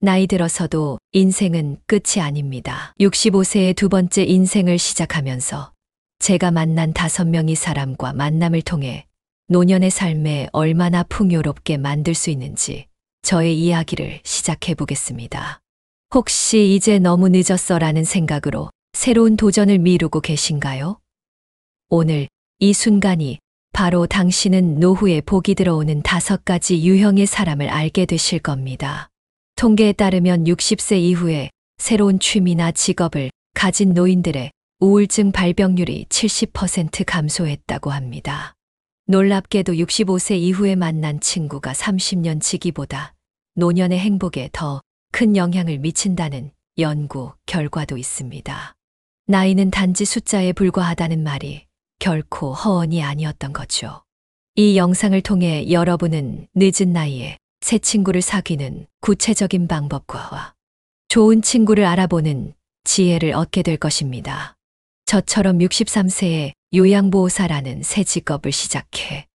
나이 들어서도 인생은 끝이 아닙니다. 65세의 두 번째 인생을 시작하면서 제가 만난 5명의 사람과 만남을 통해 노년의 삶에 얼마나 풍요롭게 만들 수 있는지 저의 이야기를 시작해 보겠습니다. 혹시 이제 너무 늦었어라는 생각으로 새로운 도전을 미루고 계신가요? 오늘 이 순간이 바로 당신은 노후에 복이 들어오는 5가지 유형의 사람을 알게 되실 겁니다. 통계에 따르면 60세 이후에 새로운 취미나 직업을 가진 노인들의 우울증 발병률이 70% 감소했다고 합니다. 놀랍게도 65세 이후에 만난 친구가 30년 지기보다 노년의 행복에 더 큰 영향을 미친다는 연구 결과도 있습니다. 나이는 단지 숫자에 불과하다는 말이 결코 허언이 아니었던 거죠. 이 영상을 통해 여러분은 늦은 나이에 새 친구를 사귀는 구체적인 방법과 좋은 친구를 알아보는 지혜를 얻게 될 것입니다. 저처럼 63세에 요양보호사라는 새 직업을 시작해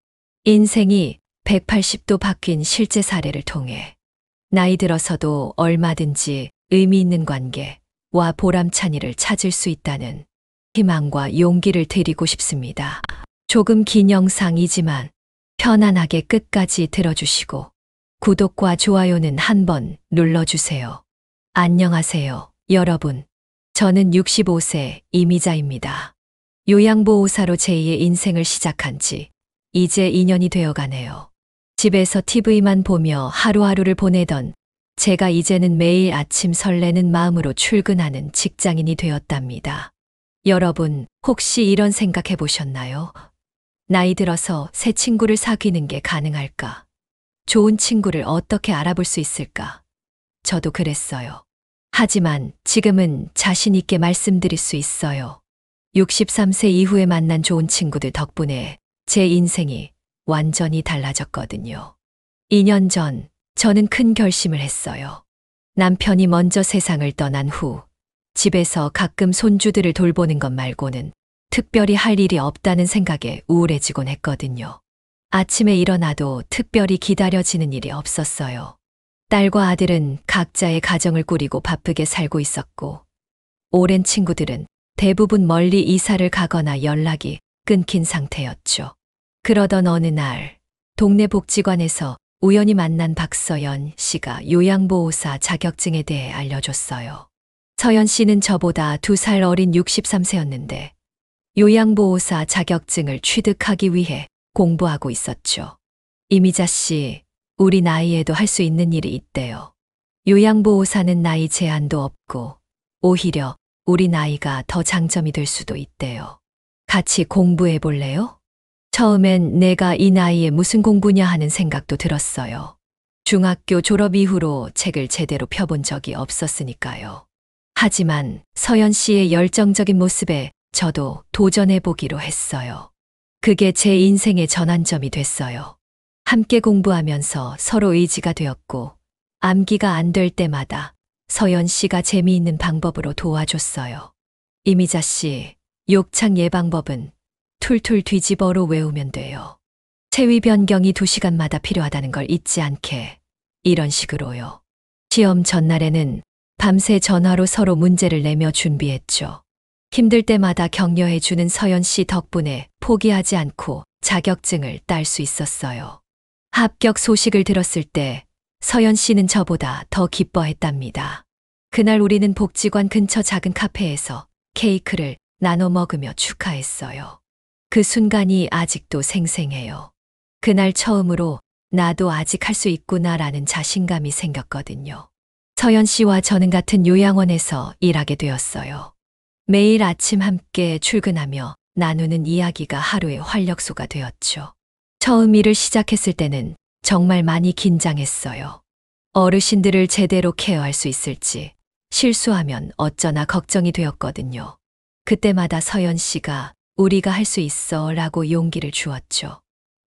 인생이 180도 바뀐 실제 사례를 통해 나이 들어서도 얼마든지 의미 있는 관계와 보람찬 일을 찾을 수 있다는 희망과 용기를 드리고 싶습니다. 조금 긴 영상이지만 편안하게 끝까지 들어주시고 구독과 좋아요는 한번 눌러주세요. 안녕하세요, 여러분. 저는 65세 이미자입니다. 요양보호사로 제2의 인생을 시작한 지 이제 2년이 되어가네요. 집에서 TV만 보며 하루하루를 보내던 제가 이제는 매일 아침 설레는 마음으로 출근하는 직장인이 되었답니다. 여러분, 혹시 이런 생각해 보셨나요? 나이 들어서 새 친구를 사귀는 게 가능할까? 좋은 친구를 어떻게 알아볼 수 있을까? 저도 그랬어요. 하지만 지금은 자신 있게 말씀드릴 수 있어요. 63세 이후에 만난 좋은 친구들 덕분에 제 인생이 완전히 달라졌거든요. 2년 전 저는 큰 결심을 했어요. 남편이 먼저 세상을 떠난 후 집에서 가끔 손주들을 돌보는 것 말고는 특별히 할 일이 없다는 생각에 우울해지곤 했거든요. 아침에 일어나도 특별히 기다려지는 일이 없었어요. 딸과 아들은 각자의 가정을 꾸리고 바쁘게 살고 있었고, 오랜 친구들은 대부분 멀리 이사를 가거나 연락이 끊긴 상태였죠. 그러던 어느 날, 동네 복지관에서 우연히 만난 박서연 씨가 요양보호사 자격증에 대해 알려줬어요. 서연 씨는 저보다 2살 어린 63세였는데, 요양보호사 자격증을 취득하기 위해 공부하고 있었죠. 이미자 씨, 우리 나이에도 할 수 있는 일이 있대요. 요양보호사는 나이 제한도 없고 오히려 우리 나이가 더 장점이 될 수도 있대요. 같이 공부해 볼래요? 처음엔 내가 이 나이에 무슨 공부냐 하는 생각도 들었어요. 중학교 졸업 이후로 책을 제대로 펴본 적이 없었으니까요. 하지만 서연 씨의 열정적인 모습에 저도 도전해 보기로 했어요. 그게 제 인생의 전환점이 됐어요. 함께 공부하면서 서로 의지가 되었고, 암기가 안 될 때마다 서연 씨가 재미있는 방법으로 도와줬어요. 이미자 씨, 욕창 예방법은 툴툴 뒤집어로 외우면 돼요. 체위 변경이 2시간마다 필요하다는 걸 잊지 않게. 이런 식으로요. 시험 전날에는 밤새 전화로 서로 문제를 내며 준비했죠. 힘들 때마다 격려해주는 서연 씨 덕분에 포기하지 않고 자격증을 딸 수 있었어요. 합격 소식을 들었을 때 서연 씨는 저보다 더 기뻐했답니다. 그날 우리는 복지관 근처 작은 카페에서 케이크를 나눠 먹으며 축하했어요. 그 순간이 아직도 생생해요. 그날 처음으로 나도 아직 할 수 있구나라는 자신감이 생겼거든요. 서연 씨와 저는 같은 요양원에서 일하게 되었어요. 매일 아침 함께 출근하며 나누는 이야기가 하루의 활력소가 되었죠. 처음 일을 시작했을 때는 정말 많이 긴장했어요. 어르신들을 제대로 케어할 수 있을지, 실수하면 어쩌나 걱정이 되었거든요. 그때마다 서연 씨가 우리가 할 수 있어 라고 용기를 주었죠.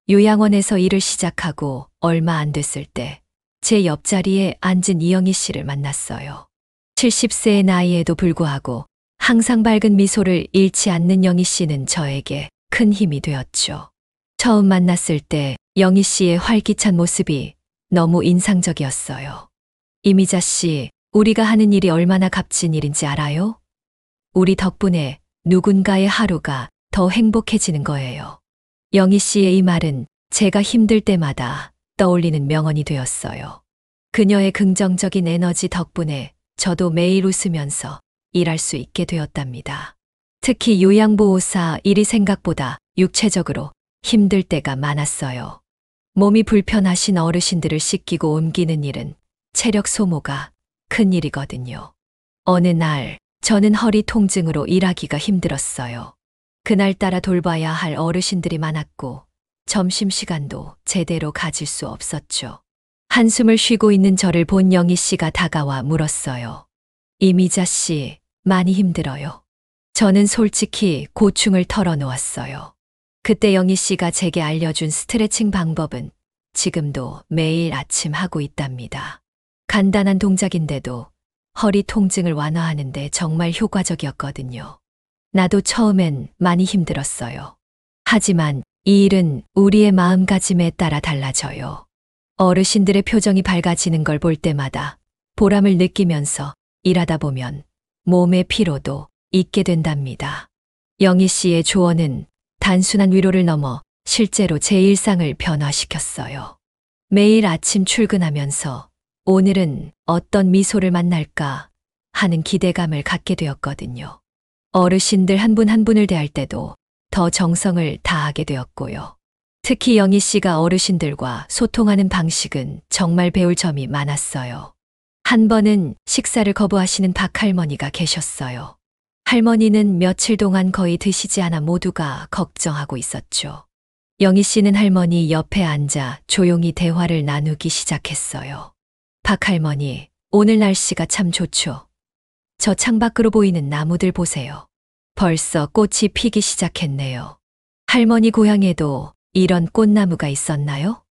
요양원에서 일을 시작하고 얼마 안 됐을 때 제 옆자리에 앉은 이영희 씨를 만났어요. 70세의 나이에도 불구하고 항상 밝은 미소를 잃지 않는 영희 씨는 저에게 큰 힘이 되었죠. 처음 만났을 때 영희 씨의 활기찬 모습이 너무 인상적이었어요. 이미자 씨, 우리가 하는 일이 얼마나 값진 일인지 알아요? 우리 덕분에 누군가의 하루가 더 행복해지는 거예요. 영희 씨의 이 말은 제가 힘들 때마다 떠올리는 명언이 되었어요. 그녀의 긍정적인 에너지 덕분에 저도 매일 웃으면서 일할 수 있게 되었답니다. 특히 요양보호사 일이 생각보다 육체적으로 힘들 때가 많았어요. 몸이 불편하신 어르신들을 씻기고 옮기는 일은 체력 소모가 큰 일이거든요. 어느 날 저는 허리 통증으로 일하기가 힘들었어요. 그날따라 돌봐야 할 어르신들이 많았고 점심시간도 제대로 가질 수 없었죠. 한숨을 쉬고 있는 저를 본 영희 씨가 다가와 물었어요. 이미자 씨, 많이 힘들어요. 저는 솔직히 고충을 털어놓았어요. 그때 영희 씨가 제게 알려준 스트레칭 방법은 지금도 매일 아침 하고 있답니다. 간단한 동작인데도 허리 통증을 완화하는데 정말 효과적이었거든요. 나도 처음엔 많이 힘들었어요. 하지만 이 일은 우리의 마음가짐에 따라 달라져요. 어르신들의 표정이 밝아지는 걸 볼 때마다 보람을 느끼면서 일하다 보면 몸의 피로도 잊게 된답니다. 영희 씨의 조언은 단순한 위로를 넘어 실제로 제 일상을 변화시켰어요. 매일 아침 출근하면서 오늘은 어떤 미소를 만날까 하는 기대감을 갖게 되었거든요. 어르신들 한 분 한 분을 대할 때도 더 정성을 다하게 되었고요. 특히 영희 씨가 어르신들과 소통하는 방식은 정말 배울 점이 많았어요. 한 번은 식사를 거부하시는 박할머니가 계셨어요. 할머니는 며칠 동안 거의 드시지 않아 모두가 걱정하고 있었죠. 영희 씨는 할머니 옆에 앉아 조용히 대화를 나누기 시작했어요. 박할머니, 오늘 날씨가 참 좋죠. 저 창밖으로 보이는 나무들 보세요. 벌써 꽃이 피기 시작했네요. 할머니 고향에도 이런 꽃나무가 있었나요?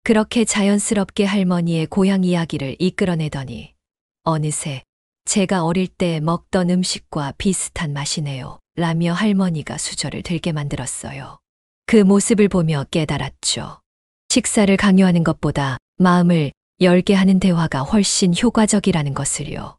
그렇게 자연스럽게 할머니의 고향 이야기를 이끌어내더니 어느새 제가 어릴 때 먹던 음식과 비슷한 맛이네요. 라며 할머니가 수저를 들게 만들었어요. 그 모습을 보며 깨달았죠. 식사를 강요하는 것보다 마음을 열게 하는 대화가 훨씬 효과적이라는 것을요.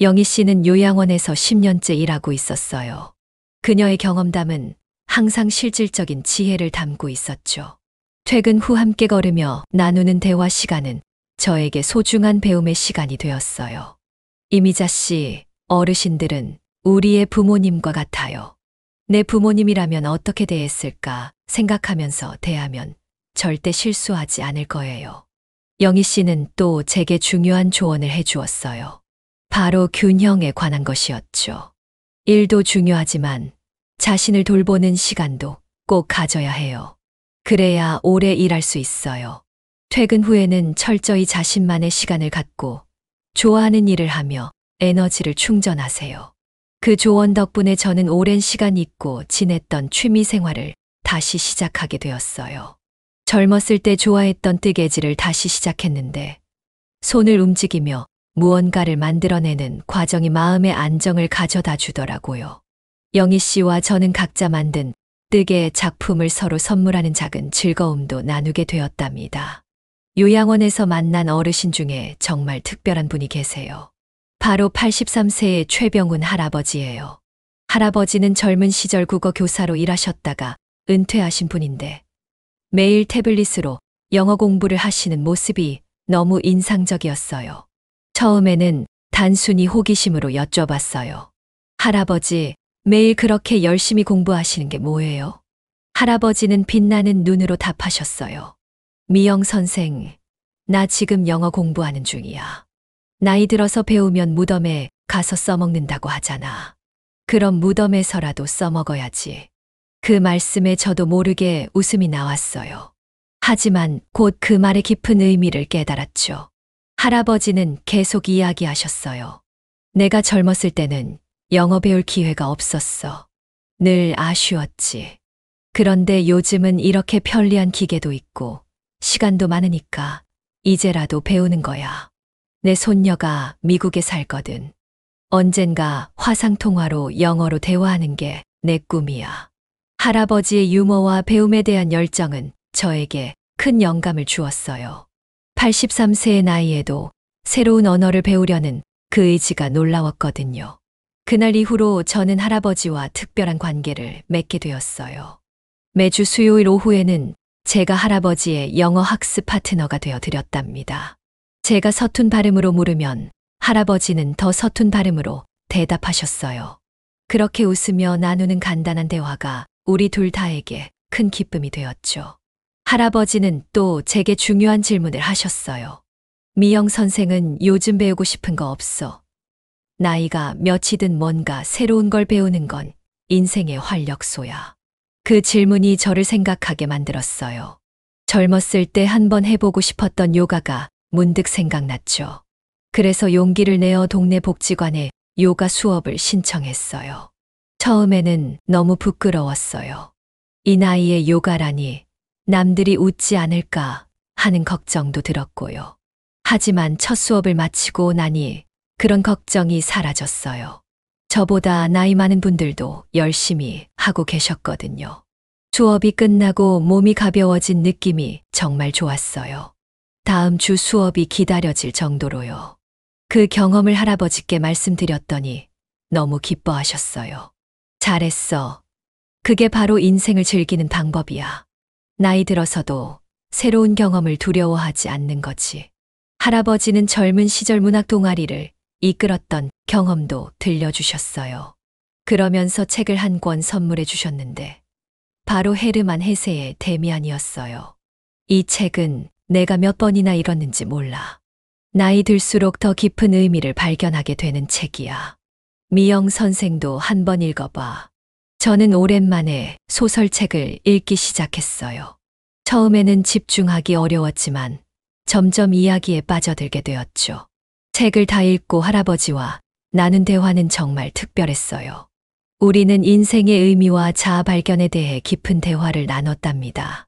영희 씨는 요양원에서 10년째 일하고 있었어요. 그녀의 경험담은 항상 실질적인 지혜를 담고 있었죠. 퇴근 후 함께 걸으며 나누는 대화 시간은 저에게 소중한 배움의 시간이 되었어요. 이미자 씨, 어르신들은 우리의 부모님과 같아요. 내 부모님이라면 어떻게 대했을까 생각하면서 대하면 절대 실수하지 않을 거예요. 영희 씨는 또 제게 중요한 조언을 해주었어요. 바로 균형에 관한 것이었죠. 일도 중요하지만 자신을 돌보는 시간도 꼭 가져야 해요. 그래야 오래 일할 수 있어요. 퇴근 후에는 철저히 자신만의 시간을 갖고 좋아하는 일을 하며 에너지를 충전하세요. 그 조언 덕분에 저는 오랜 시간 잊고 지냈던 취미 생활을 다시 시작하게 되었어요. 젊었을 때 좋아했던 뜨개질을 다시 시작했는데 손을 움직이며 무언가를 만들어내는 과정이 마음의 안정을 가져다 주더라고요. 영희 씨와 저는 각자 만든 뜨개 작품을 서로 선물하는 작은 즐거움도 나누게 되었답니다. 요양원에서 만난 어르신 중에 정말 특별한 분이 계세요. 바로 83세의 최병훈 할아버지예요. 할아버지는 젊은 시절 국어 교사로 일하셨다가 은퇴하신 분인데 매일 태블릿으로 영어 공부를 하시는 모습이 너무 인상적이었어요. 처음에는 단순히 호기심으로 여쭤봤어요. 할아버지, 매일 그렇게 열심히 공부하시는 게 뭐예요? 할아버지는 빛나는 눈으로 답하셨어요. 미영 선생, 나 지금 영어 공부하는 중이야. 나이 들어서 배우면 무덤에 가서 써먹는다고 하잖아. 그럼 무덤에서라도 써먹어야지. 그 말씀에 저도 모르게 웃음이 나왔어요. 하지만 곧 그 말의 깊은 의미를 깨달았죠. 할아버지는 계속 이야기하셨어요. 내가 젊었을 때는 영어 배울 기회가 없었어. 늘 아쉬웠지. 그런데 요즘은 이렇게 편리한 기계도 있고 시간도 많으니까 이제라도 배우는 거야. 내 손녀가 미국에 살거든. 언젠가 화상통화로 영어로 대화하는 게 내 꿈이야. 할아버지의 유머와 배움에 대한 열정은 저에게 큰 영감을 주었어요. 83세의 나이에도 새로운 언어를 배우려는 그 의지가 놀라웠거든요. 그날 이후로 저는 할아버지와 특별한 관계를 맺게 되었어요. 매주 수요일 오후에는 제가 할아버지의 영어 학습 파트너가 되어 드렸답니다. 제가 서툰 발음으로 물으면 할아버지는 더 서툰 발음으로 대답하셨어요. 그렇게 웃으며 나누는 간단한 대화가 우리 둘 다에게 큰 기쁨이 되었죠. 할아버지는 또 제게 중요한 질문을 하셨어요. 미영 선생은 요즘 배우고 싶은 거 없어? 나이가 몇이든 뭔가 새로운 걸 배우는 건 인생의 활력소야. 그 질문이 저를 생각하게 만들었어요. 젊었을 때 한번 해보고 싶었던 요가가 문득 생각났죠. 그래서 용기를 내어 동네 복지관에 요가 수업을 신청했어요. 처음에는 너무 부끄러웠어요. 이 나이에 요가라니 남들이 웃지 않을까 하는 걱정도 들었고요. 하지만 첫 수업을 마치고 나니 그런 걱정이 사라졌어요. 저보다 나이 많은 분들도 열심히 하고 계셨거든요. 수업이 끝나고 몸이 가벼워진 느낌이 정말 좋았어요. 다음 주 수업이 기다려질 정도로요. 그 경험을 할아버지께 말씀드렸더니 너무 기뻐하셨어요. 잘했어. 그게 바로 인생을 즐기는 방법이야. 나이 들어서도 새로운 경험을 두려워하지 않는 거지. 할아버지는 젊은 시절 문학 동아리를 이끌었던 경험도 들려주셨어요. 그러면서 책을 한 권 선물해 주셨는데 바로 헤르만 헤세의 데미안이었어요. 이 책은 내가 몇 번이나 읽었는지 몰라. 나이 들수록 더 깊은 의미를 발견하게 되는 책이야. 미영 선생도 한번 읽어봐. 저는 오랜만에 소설책을 읽기 시작했어요. 처음에는 집중하기 어려웠지만 점점 이야기에 빠져들게 되었죠. 책을 다 읽고 할아버지와 나눈 대화는 정말 특별했어요. 우리는 인생의 의미와 자아 발견에 대해 깊은 대화를 나눴답니다.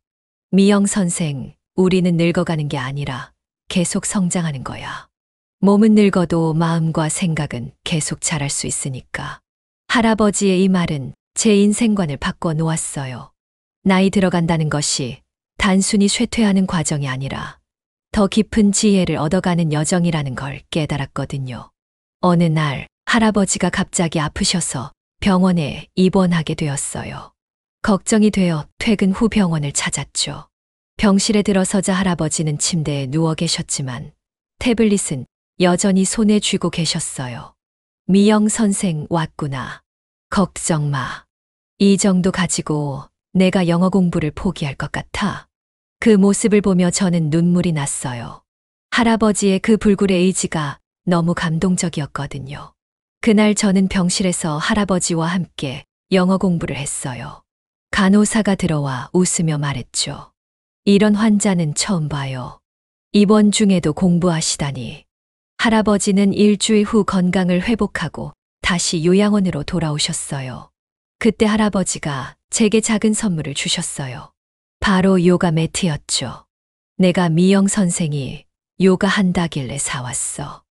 미영 선생, 우리는 늙어가는 게 아니라 계속 성장하는 거야. 몸은 늙어도 마음과 생각은 계속 자랄 수 있으니까. 할아버지의 이 말은 제 인생관을 바꿔 놓았어요. 나이 들어간다는 것이 단순히 쇠퇴하는 과정이 아니라 더 깊은 지혜를 얻어가는 여정이라는 걸 깨달았거든요. 어느 날 할아버지가 갑자기 아프셔서 병원에 입원하게 되었어요. 걱정이 되어 퇴근 후 병원을 찾았죠. 병실에 들어서자 할아버지는 침대에 누워 계셨지만 태블릿은 여전히 손에 쥐고 계셨어요. 미영 선생 왔구나. 걱정 마. 이 정도 가지고 내가 영어 공부를 포기할 것 같아. 그 모습을 보며 저는 눈물이 났어요. 할아버지의 그 불굴의 의지가 너무 감동적이었거든요. 그날 저는 병실에서 할아버지와 함께 영어 공부를 했어요. 간호사가 들어와 웃으며 말했죠. 이런 환자는 처음 봐요. 입원 중에도 공부하시다니. 할아버지는 일주일 후 건강을 회복하고 다시 요양원으로 돌아오셨어요. 그때 할아버지가 제게 작은 선물을 주셨어요. 바로 요가 매트였죠. 내가 미영 선생이 요가 한다길래 사왔어.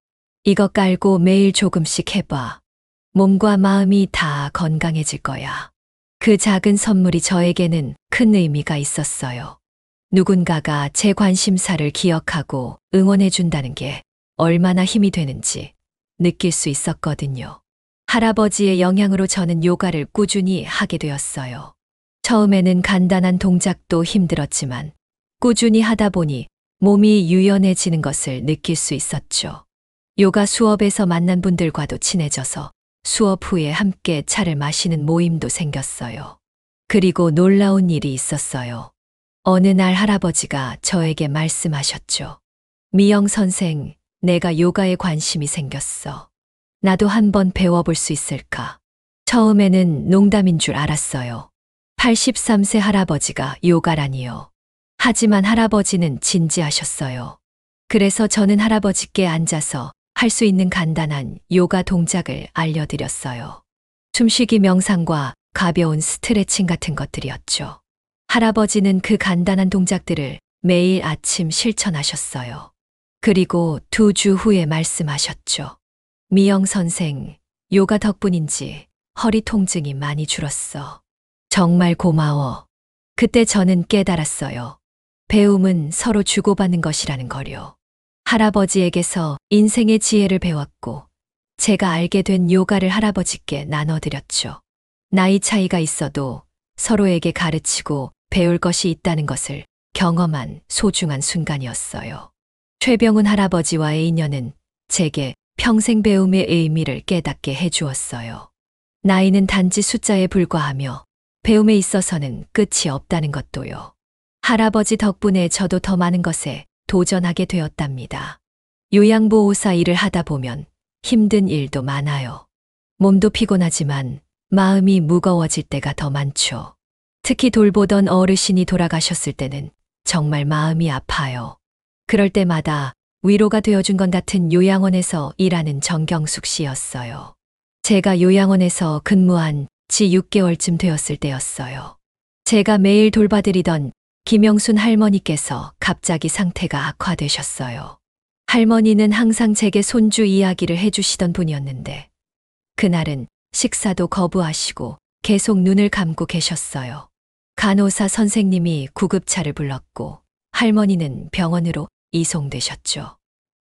이거 깔고 매일 조금씩 해봐. 몸과 마음이 다 건강해질 거야. 그 작은 선물이 저에게는 큰 의미가 있었어요. 누군가가 제 관심사를 기억하고 응원해준다는 게 얼마나 힘이 되는지 느낄 수 있었거든요. 할아버지의 영향으로 저는 요가를 꾸준히 하게 되었어요. 처음에는 간단한 동작도 힘들었지만 꾸준히 하다 보니 몸이 유연해지는 것을 느낄 수 있었죠. 요가 수업에서 만난 분들과도 친해져서 수업 후에 함께 차를 마시는 모임도 생겼어요. 그리고 놀라운 일이 있었어요. 어느 날 할아버지가 저에게 말씀하셨죠. 미영 선생, 내가 요가에 관심이 생겼어. 나도 한번 배워볼 수 있을까? 처음에는 농담인 줄 알았어요. 83세 할아버지가 요가라니요. 하지만 할아버지는 진지하셨어요. 그래서 저는 할아버지께 앉아서 할 수 있는 간단한 요가 동작을 알려드렸어요. 숨쉬기 명상과 가벼운 스트레칭 같은 것들이었죠. 할아버지는 그 간단한 동작들을 매일 아침 실천하셨어요. 그리고 2주 후에 말씀하셨죠. 미영 선생, 요가 덕분인지 허리 통증이 많이 줄었어. 정말 고마워. 그때 저는 깨달았어요. 배움은 서로 주고받는 것이라는 거요. 할아버지에게서 인생의 지혜를 배웠고 제가 알게 된 요가를 할아버지께 나눠드렸죠. 나이 차이가 있어도 서로에게 가르치고 배울 것이 있다는 것을 경험한 소중한 순간이었어요. 최병훈 할아버지와의 인연은 제게 평생 배움의 의미를 깨닫게 해주었어요. 나이는 단지 숫자에 불과하며 배움에 있어서는 끝이 없다는 것도요. 할아버지 덕분에 저도 더 많은 것에 도전하게 되었답니다. 요양보호사 일을 하다 보면 힘든 일도 많아요. 몸도 피곤하지만 마음이 무거워질 때가 더 많죠. 특히 돌보던 어르신이 돌아가셨을 때는 정말 마음이 아파요. 그럴 때마다 위로가 되어준 것 같은 요양원에서 일하는 정경숙 씨였어요. 제가 요양원에서 근무한 지 6개월쯤 되었을 때였어요. 제가 매일 돌봐드리던 김영순 할머니께서 갑자기 상태가 악화되셨어요. 할머니는 항상 제게 손주 이야기를 해주시던 분이었는데 그날은 식사도 거부하시고 계속 눈을 감고 계셨어요. 간호사 선생님이 구급차를 불렀고 할머니는 병원으로 이송되셨죠.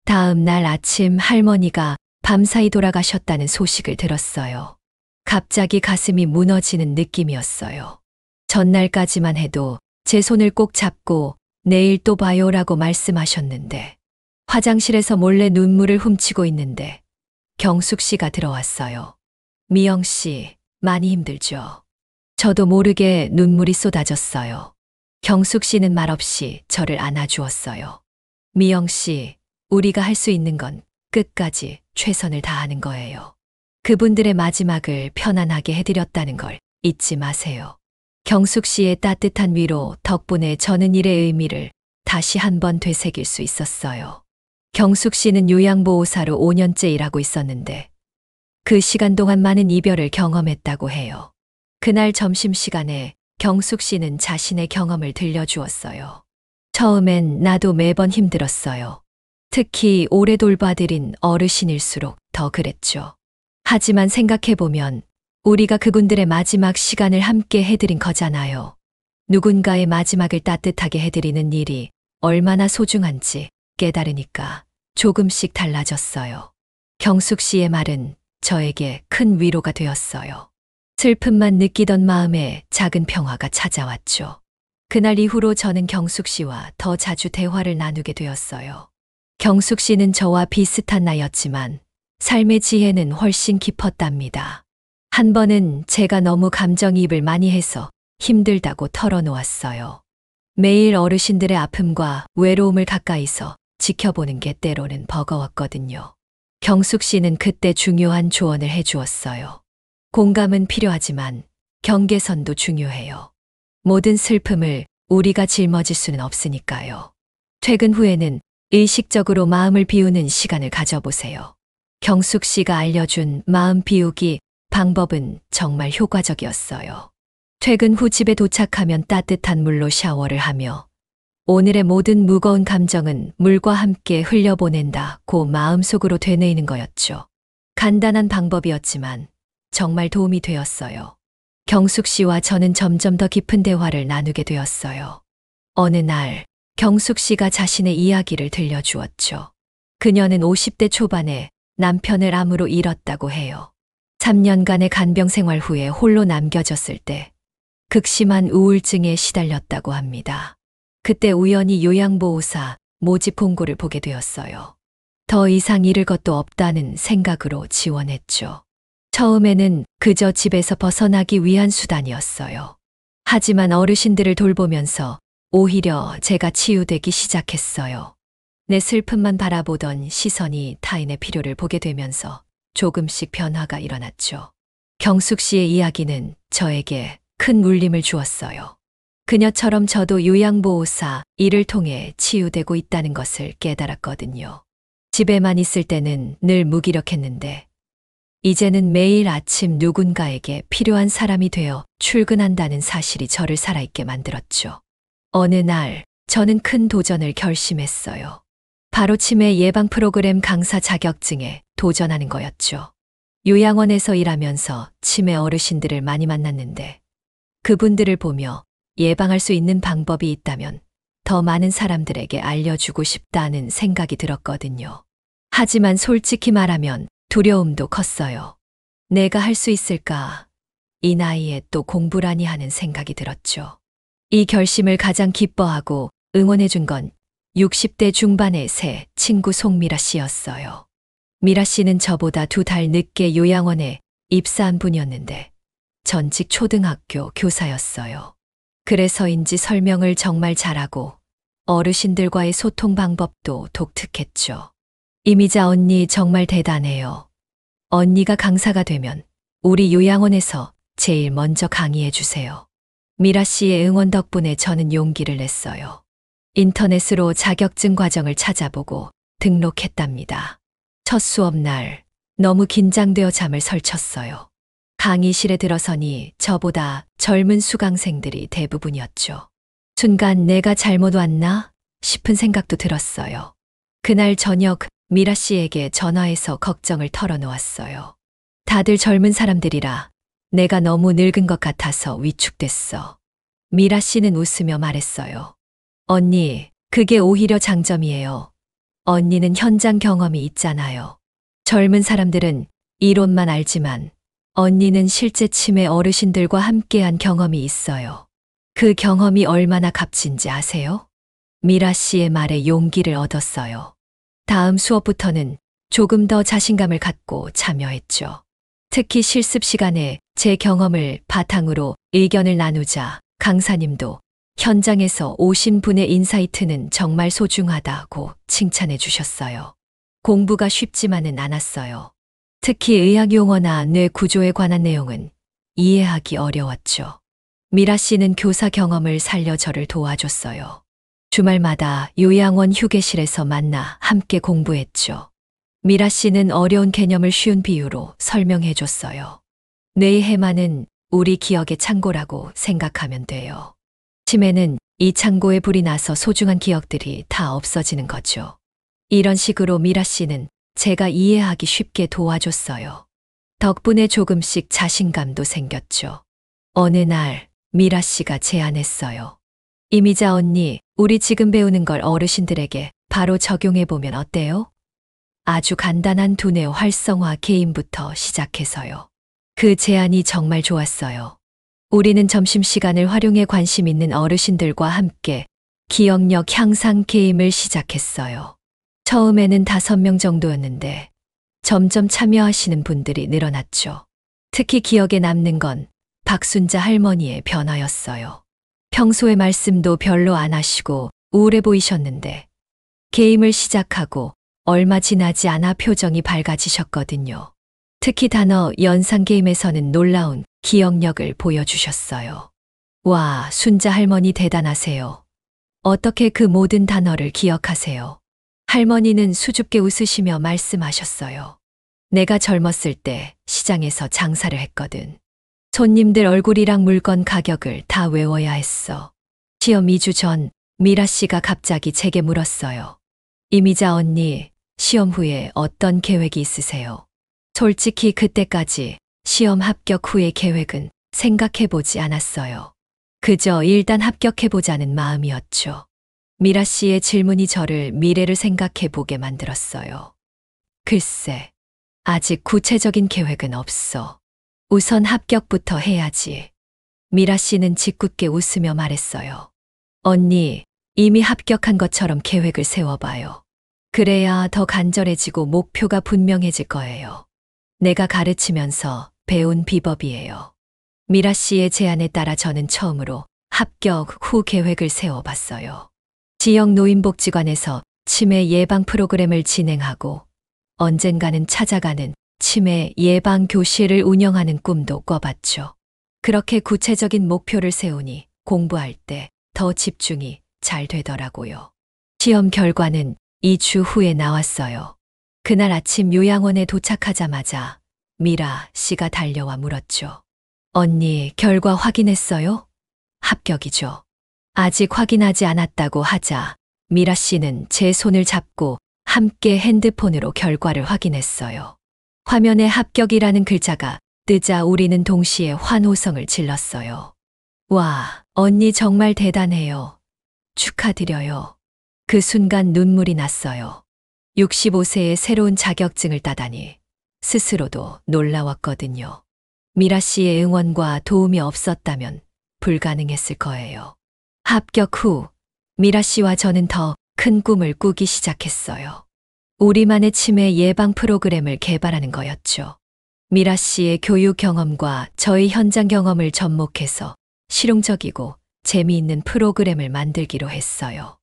다음 날 아침 할머니가 밤사이 돌아가셨다는 소식을 들었어요. 갑자기 가슴이 무너지는 느낌이었어요. 전날까지만 해도 제 손을 꼭 잡고 내일 또 봐요라고 말씀하셨는데 화장실에서 몰래 눈물을 훔치고 있는데 경숙 씨가 들어왔어요. 미영 씨, 많이 힘들죠? 저도 모르게 눈물이 쏟아졌어요. 경숙 씨는 말없이 저를 안아주었어요. 미영 씨, 우리가 할 수 있는 건 끝까지 최선을 다하는 거예요. 그분들의 마지막을 편안하게 해드렸다는 걸 잊지 마세요. 경숙 씨의 따뜻한 위로 덕분에 저는 일의 의미를 다시 한번 되새길 수 있었어요. 경숙 씨는 요양보호사로 5년째 일하고 있었는데 그 시간 동안 많은 이별을 경험했다고 해요. 그날 점심시간에 경숙 씨는 자신의 경험을 들려주었어요. 처음엔 나도 매번 힘들었어요. 특히 오래 돌봐드린 어르신일수록 더 그랬죠. 하지만 생각해보면 우리가 그분들의 마지막 시간을 함께 해드린 거잖아요. 누군가의 마지막을 따뜻하게 해드리는 일이 얼마나 소중한지 깨달으니까 조금씩 달라졌어요. 경숙 씨의 말은 저에게 큰 위로가 되었어요. 슬픔만 느끼던 마음에 작은 평화가 찾아왔죠. 그날 이후로 저는 경숙 씨와 더 자주 대화를 나누게 되었어요. 경숙 씨는 저와 비슷한 나이였지만 삶의 지혜는 훨씬 깊었답니다. 한 번은 제가 너무 감정이입을 많이 해서 힘들다고 털어놓았어요. 매일 어르신들의 아픔과 외로움을 가까이서 지켜보는 게 때로는 버거웠거든요. 경숙 씨는 그때 중요한 조언을 해주었어요. 공감은 필요하지만 경계선도 중요해요. 모든 슬픔을 우리가 짊어질 수는 없으니까요. 퇴근 후에는 의식적으로 마음을 비우는 시간을 가져보세요. 경숙 씨가 알려준 마음 비우기 방법은 정말 효과적이었어요. 퇴근 후 집에 도착하면 따뜻한 물로 샤워를 하며 오늘의 모든 무거운 감정은 물과 함께 흘려보낸다고 마음속으로 되뇌이는 거였죠. 간단한 방법이었지만 정말 도움이 되었어요. 경숙 씨와 저는 점점 더 깊은 대화를 나누게 되었어요. 어느 날 경숙 씨가 자신의 이야기를 들려주었죠. 그녀는 50대 초반에 남편을 암으로 잃었다고 해요. 3년간의 간병 생활 후에 홀로 남겨졌을 때 극심한 우울증에 시달렸다고 합니다. 그때 우연히 요양보호사 모집 공고를 보게 되었어요. 더 이상 잃을 것도 없다는 생각으로 지원했죠. 처음에는 그저 집에서 벗어나기 위한 수단이었어요. 하지만 어르신들을 돌보면서 오히려 제가 치유되기 시작했어요. 내 슬픔만 바라보던 시선이 타인의 필요를 보게 되면서 조금씩 변화가 일어났죠. 경숙 씨의 이야기는 저에게 큰 울림을 주었어요. 그녀처럼 저도 요양보호사 일을 통해 치유되고 있다는 것을 깨달았거든요. 집에만 있을 때는 늘 무기력했는데 이제는 매일 아침 누군가에게 필요한 사람이 되어 출근한다는 사실이 저를 살아있게 만들었죠. 어느 날 저는 큰 도전을 결심했어요. 바로 치매 예방 프로그램 강사 자격증에 도전하는 거였죠. 요양원에서 일하면서 치매 어르신들을 많이 만났는데 그분들을 보며 예방할 수 있는 방법이 있다면 더 많은 사람들에게 알려주고 싶다는 생각이 들었거든요. 하지만 솔직히 말하면 두려움도 컸어요. 내가 할 수 있을까? 이 나이에 또 공부라니 하는 생각이 들었죠. 이 결심을 가장 기뻐하고 응원해준 건 60대 중반의 새 친구 송미라 씨였어요. 미라 씨는 저보다 2달 늦게 요양원에 입사한 분이었는데 전직 초등학교 교사였어요. 그래서인지 설명을 정말 잘하고 어르신들과의 소통 방법도 독특했죠. 이미자 언니 정말 대단해요. 언니가 강사가 되면 우리 요양원에서 제일 먼저 강의해 주세요. 미라 씨의 응원 덕분에 저는 용기를 냈어요. 인터넷으로 자격증 과정을 찾아보고 등록했답니다. 첫 수업 날 너무 긴장되어 잠을 설쳤어요. 강의실에 들어서니 저보다 젊은 수강생들이 대부분이었죠. 순간 내가 잘못 왔나 싶은 생각도 들었어요. 그날 저녁 미라 씨에게 전화해서 걱정을 털어놓았어요. 다들 젊은 사람들이라 내가 너무 늙은 것 같아서 위축됐어. 미라 씨는 웃으며 말했어요. 언니, 그게 오히려 장점이에요. 언니는 현장 경험이 있잖아요. 젊은 사람들은 이론만 알지만 언니는 실제 치매 어르신들과 함께한 경험이 있어요. 그 경험이 얼마나 값진지 아세요? 미라 씨의 말에 용기를 얻었어요. 다음 수업부터는 조금 더 자신감을 갖고 참여했죠. 특히 실습 시간에 제 경험을 바탕으로 의견을 나누자 강사님도 현장에서 오신 분의 인사이트는 정말 소중하다고 칭찬해 주셨어요. 공부가 쉽지만은 않았어요. 특히 의학 용어나 뇌 구조에 관한 내용은 이해하기 어려웠죠. 미라 씨는 교사 경험을 살려 저를 도와줬어요. 주말마다 요양원 휴게실에서 만나 함께 공부했죠. 미라 씨는 어려운 개념을 쉬운 비유로 설명해 줬어요. 뇌의 해마는 우리 기억의 창고라고 생각하면 돼요. 치매는 이 창고에 불이 나서 소중한 기억들이 다 없어지는 거죠. 이런 식으로 미라 씨는 제가 이해하기 쉽게 도와줬어요. 덕분에 조금씩 자신감도 생겼죠. 어느 날 미라 씨가 제안했어요. 이미자 언니, 우리 지금 배우는 걸 어르신들에게 바로 적용해보면 어때요? 아주 간단한 두뇌 활성화 게임부터 시작해서요. 그 제안이 정말 좋았어요. 우리는 점심시간을 활용해 관심 있는 어르신들과 함께 기억력 향상 게임을 시작했어요. 처음에는 5명 정도였는데 점점 참여하시는 분들이 늘어났죠. 특히 기억에 남는 건 박순자 할머니의 변화였어요. 평소에 말씀도 별로 안 하시고 우울해 보이셨는데 게임을 시작하고 얼마 지나지 않아 표정이 밝아지셨거든요. 특히 단어 연상 게임에서는 놀라운 기억력을 보여주셨어요. 와, 순자 할머니 대단하세요. 어떻게 그 모든 단어를 기억하세요? 할머니는 수줍게 웃으시며 말씀하셨어요. 내가 젊었을 때 시장에서 장사를 했거든. 손님들 얼굴이랑 물건 가격을 다 외워야 했어. 시험 2주 전 미라 씨가 갑자기 제게 물었어요. 이미자 언니, 시험 후에 어떤 계획이 있으세요? 솔직히 그때까지 시험 합격 후의 계획은 생각해보지 않았어요. 그저 일단 합격해보자는 마음이었죠. 미라 씨의 질문이 저를 미래를 생각해보게 만들었어요. 글쎄, 아직 구체적인 계획은 없어. 우선 합격부터 해야지. 미라 씨는 짓궂게 웃으며 말했어요. 언니, 이미 합격한 것처럼 계획을 세워봐요. 그래야 더 간절해지고 목표가 분명해질 거예요. 내가 가르치면서 배운 비법이에요. 미라 씨의 제안에 따라 저는 처음으로 합격 후 계획을 세워봤어요. 지역 노인복지관에서 치매 예방 프로그램을 진행하고 언젠가는 찾아가는 치매 예방 교실을 운영하는 꿈도 꿔봤죠. 그렇게 구체적인 목표를 세우니 공부할 때 더 집중이 잘 되더라고요. 시험 결과는 2주 후에 나왔어요. 그날 아침 요양원에 도착하자마자 미라 씨가 달려와 물었죠. 언니, 결과 확인했어요? 합격이죠. 아직 확인하지 않았다고 하자 미라 씨는 제 손을 잡고 함께 핸드폰으로 결과를 확인했어요. 화면에 합격이라는 글자가 뜨자 우리는 동시에 환호성을 질렀어요. 와, 언니 정말 대단해요. 축하드려요. 그 순간 눈물이 났어요. 65세의 새로운 자격증을 따다니 스스로도 놀라웠거든요. 미라 씨의 응원과 도움이 없었다면 불가능했을 거예요. 합격 후 미라 씨와 저는 더 큰 꿈을 꾸기 시작했어요. 우리만의 치매 예방 프로그램을 개발하는 거였죠. 미라 씨의 교육 경험과 저의 현장 경험을 접목해서 실용적이고 재미있는 프로그램을 만들기로 했어요.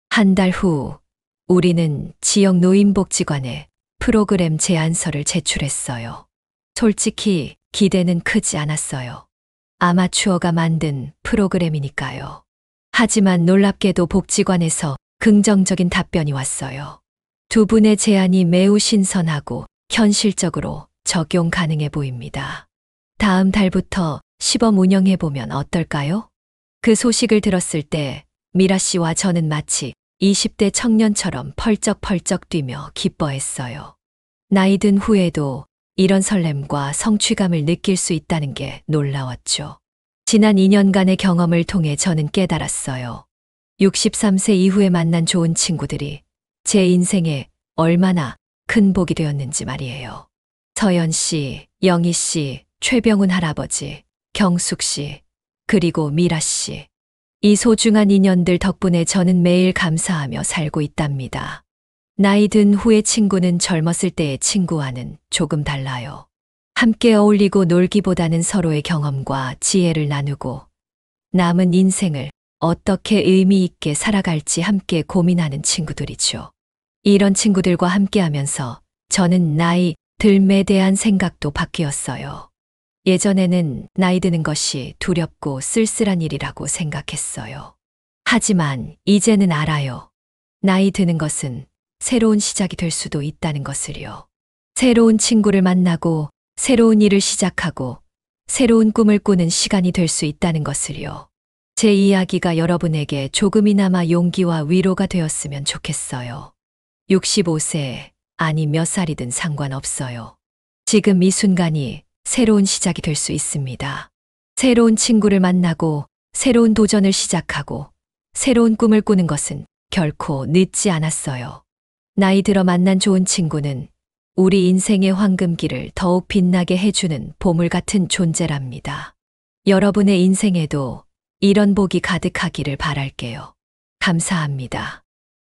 한 달 후 우리는 지역 노인복지관에 프로그램 제안서를 제출했어요. 솔직히 기대는 크지 않았어요. 아마추어가 만든 프로그램이니까요. 하지만 놀랍게도 복지관에서 긍정적인 답변이 왔어요. 두 분의 제안이 매우 신선하고 현실적으로 적용 가능해 보입니다. 다음 달부터 시범 운영해보면 어떨까요? 그 소식을 들었을 때 미라 씨와 저는 마치 20대 청년처럼 펄쩍펄쩍 뛰며 기뻐했어요. 나이 든 후에도 이런 설렘과 성취감을 느낄 수 있다는 게 놀라웠죠. 지난 2년간의 경험을 통해 저는 깨달았어요. 63세 이후에 만난 좋은 친구들이 제 인생에 얼마나 큰 복이 되었는지 말이에요. 서연 씨, 영희 씨, 최병훈 할아버지, 경숙 씨, 그리고 미라 씨. 이 소중한 인연들 덕분에 저는 매일 감사하며 살고 있답니다. 나이 든 후의 친구는 젊었을 때의 친구와는 조금 달라요. 함께 어울리고 놀기보다는 서로의 경험과 지혜를 나누고 남은 인생을 어떻게 의미 있게 살아갈지 함께 고민하는 친구들이죠. 이런 친구들과 함께하면서 저는 나이 들에 대한 생각도 바뀌었어요. 예전에는 나이 드는 것이 두렵고 쓸쓸한 일이라고 생각했어요. 하지만 이제는 알아요. 나이 드는 것은 새로운 시작이 될 수도 있다는 것을요. 새로운 친구를 만나고 새로운 일을 시작하고 새로운 꿈을 꾸는 시간이 될 수 있다는 것을요. 제 이야기가 여러분에게 조금이나마 용기와 위로가 되었으면 좋겠어요. 65세, 아니 몇 살이든 상관없어요. 지금 이 순간이 새로운 시작이 될 수 있습니다. 새로운 친구를 만나고 새로운 도전을 시작하고 새로운 꿈을 꾸는 것은 결코 늦지 않았어요. 나이 들어 만난 좋은 친구는 우리 인생의 황금기를 더욱 빛나게 해주는 보물 같은 존재랍니다. 여러분의 인생에도 이런 복이 가득하기를 바랄게요. 감사합니다.